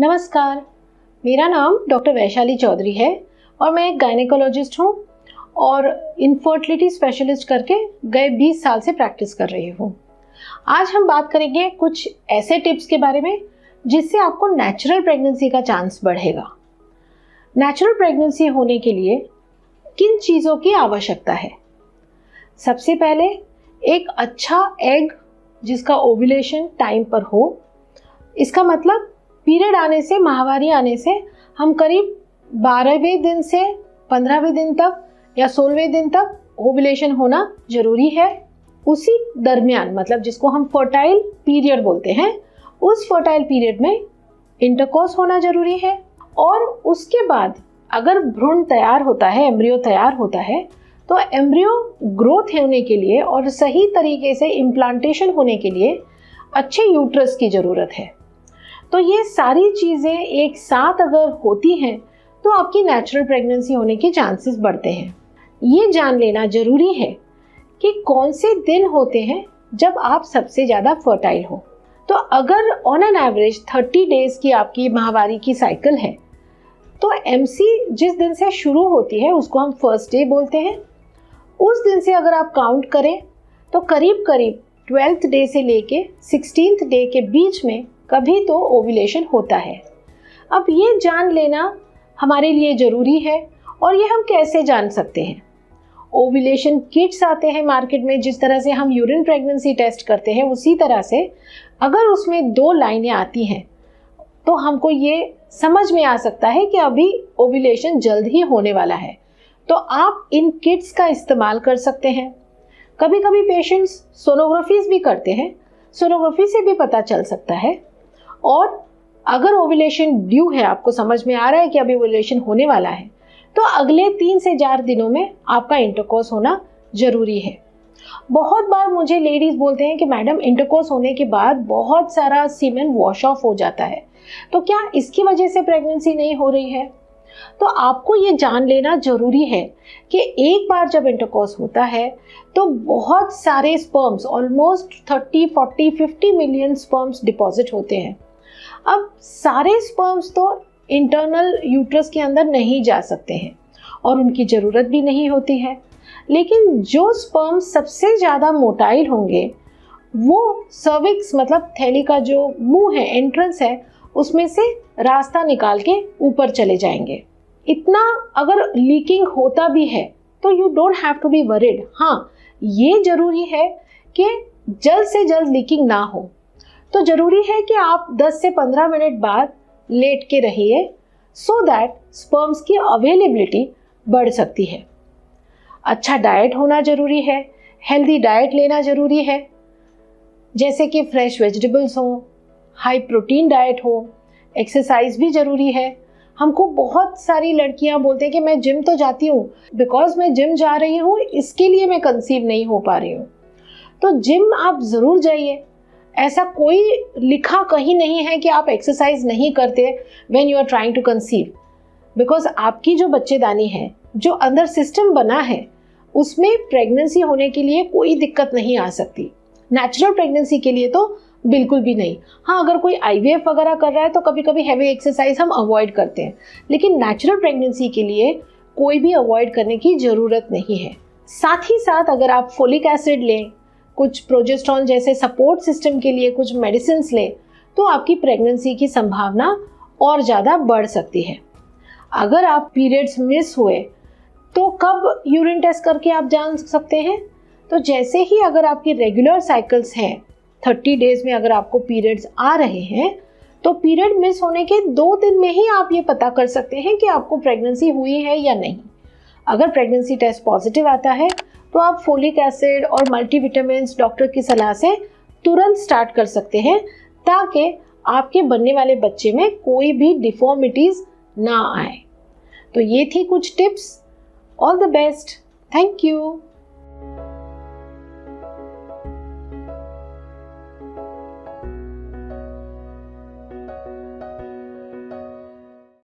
नमस्कार, मेरा नाम डॉक्टर वैशाली चौधरी है और मैं एक गायनेकोलॉजिस्ट हूँ और इनफर्टिलिटी स्पेशलिस्ट करके गए 20 साल से प्रैक्टिस कर रही हूँ। आज हम बात करेंगे कुछ ऐसे टिप्स के बारे में जिससे आपको नेचुरल प्रेगनेंसी का चांस बढ़ेगा। नेचुरल प्रेगनेंसी होने के लिए किन चीज़ों की आवश्यकता है? सबसे पहले एक अच्छा एग जिसका ओव्यूलेशन टाइम पर हो। इसका मतलब पीरियड आने से, माहवारी आने से हम करीब 12वें दिन से 15वें दिन तक या 16वें दिन तक ओव्यूलेशन होना जरूरी है। उसी दरमियान, मतलब जिसको हम फर्टाइल पीरियड बोलते हैं, उस फर्टाइल पीरियड में इंटरकोर्स होना जरूरी है। और उसके बाद अगर भ्रूण तैयार होता है, एम्ब्रियो तैयार होता है, तो एम्ब्रियो ग्रोथ होने के लिए और सही तरीके से इम्प्लांटेशन होने के लिए अच्छे यूट्रस की ज़रूरत है। तो ये सारी चीज़ें एक साथ अगर होती हैं तो आपकी नेचुरल प्रेगनेंसी होने के चांसेस बढ़ते हैं। ये जान लेना ज़रूरी है कि कौन से दिन होते हैं जब आप सबसे ज़्यादा फर्टाइल हो। तो अगर ऑन एन एवरेज 30 डेज़ की आपकी माहवारी की साइकिल है तो एमसी जिस दिन से शुरू होती है उसको हम फर्स्ट डे बोलते हैं। उस दिन से अगर आप काउंट करें तो करीब 12th डे से लेके 16th डे के बीच में कभी तो ओव्यूलेशन होता है। अब ये जान लेना हमारे लिए ज़रूरी है। और ये हम कैसे जान सकते हैं? ओव्यूलेशन किट्स आते हैं मार्केट में। जिस तरह से हम यूरिन प्रेगनेंसी टेस्ट करते हैं उसी तरह से अगर उसमें 2 लाइनें आती हैं तो हमको ये समझ में आ सकता है कि अभी ओव्यूलेशन जल्द ही होने वाला है। तो आप इन किट्स का इस्तेमाल कर सकते हैं। कभी कभी पेशेंट्स सोनोग्राफीज भी करते हैं, सोनोग्राफी से भी पता चल सकता है। और अगर ओव्यूलेशन ड्यू है, आपको समझ में आ रहा है कि अभी ओव्यूलेशन होने वाला है, तो अगले 3 से 4 दिनों में आपका इंटरकोर्स होना ज़रूरी है। बहुत बार मुझे लेडीज़ बोलते हैं कि मैडम इंटरकोर्स होने के बाद बहुत सारा सीमेन वॉश ऑफ हो जाता है, तो क्या इसकी वजह से प्रेगनेंसी नहीं हो रही है? तो आपको ये जान लेना ज़रूरी है कि एक बार जब इंटरकोर्स होता है तो बहुत सारे sperms, almost 30, 40, 50 million sperms deposit होते हैं। अब सारे स्पर्म्स तो इंटरनल यूट्रस के अंदर नहीं जा सकते हैं और उनकी ज़रूरत भी नहीं होती है। लेकिन जो स्पर्म्स सबसे ज़्यादा मोटाइल होंगे वो सर्विक्स, मतलब थैली का जो मुंह है, एंट्रेंस है, उसमें से रास्ता निकाल के ऊपर चले जाएंगे। इतना अगर लीकिंग होता भी है तो you don't have to be worried. हाँ, ये ज़रूरी है कि जल्द से जल्द लीकिंग ना हो। तो ज़रूरी है कि आप 10 से 15 मिनट बाद लेट के रहिए सो दैट स्पर्म्स की अवेलेबिलिटी बढ़ सकती है। अच्छा डाइट होना ज़रूरी है, हेल्दी डाइट लेना ज़रूरी है, जैसे कि फ्रेश वेजिटेबल्स हो, हाई प्रोटीन डाइट हो, एक्सरसाइज भी ज़रूरी है। हमको बहुत सारी लड़कियां बोलते हैं कि मैं जिम तो जाती हूँ, बिकॉज मैं जिम जा रही हूँ इसके लिए मैं कंसीव नहीं हो पा रही हूँ। तो जिम आप ज़रूर जाइए। ऐसा कोई लिखा कहीं नहीं है कि आप एक्सरसाइज नहीं करते when you are trying to conceive, because आपकी जो बच्चेदानी है, जो अंदर सिस्टम बना है, उसमें प्रेगनेंसी होने के लिए कोई दिक्कत नहीं आ सकती। नेचुरल प्रेगनेंसी के लिए तो बिल्कुल भी नहीं। हाँ, अगर कोई IVF वगैरह कर रहा है तो कभी कभी हैवी एक्सरसाइज हम अवॉइड करते हैं, लेकिन नेचुरल प्रेगनेंसी के लिए कोई भी अवॉइड करने की ज़रूरत नहीं है। साथ ही साथ अगर आप फोलिक एसिड लें, कुछ प्रोजेस्टेरॉन जैसे सपोर्ट सिस्टम के लिए कुछ मेडिसिन लें, तो आपकी प्रेगनेंसी की संभावना और ज़्यादा बढ़ सकती है। अगर आप पीरियड्स मिस हुए तो कब यूरिन टेस्ट करके आप जान सकते हैं? तो जैसे ही अगर आपकी रेगुलर साइकिल्स हैं, 30 डेज़ में अगर आपको पीरियड्स आ रहे हैं, तो पीरियड मिस होने के 2 दिन में ही आप ये पता कर सकते हैं कि आपको प्रेगनेंसी हुई है या नहीं। अगर प्रेगनेंसी टेस्ट पॉजिटिव आता है तो आप फोलिक एसिड और मल्टीविटामिन्स डॉक्टर की सलाह से तुरंत स्टार्ट कर सकते हैं, ताकि आपके बनने वाले बच्चे में कोई भी डिफॉर्मिटीज़ ना आए। तो ये थी कुछ tips. All the best. Thank you.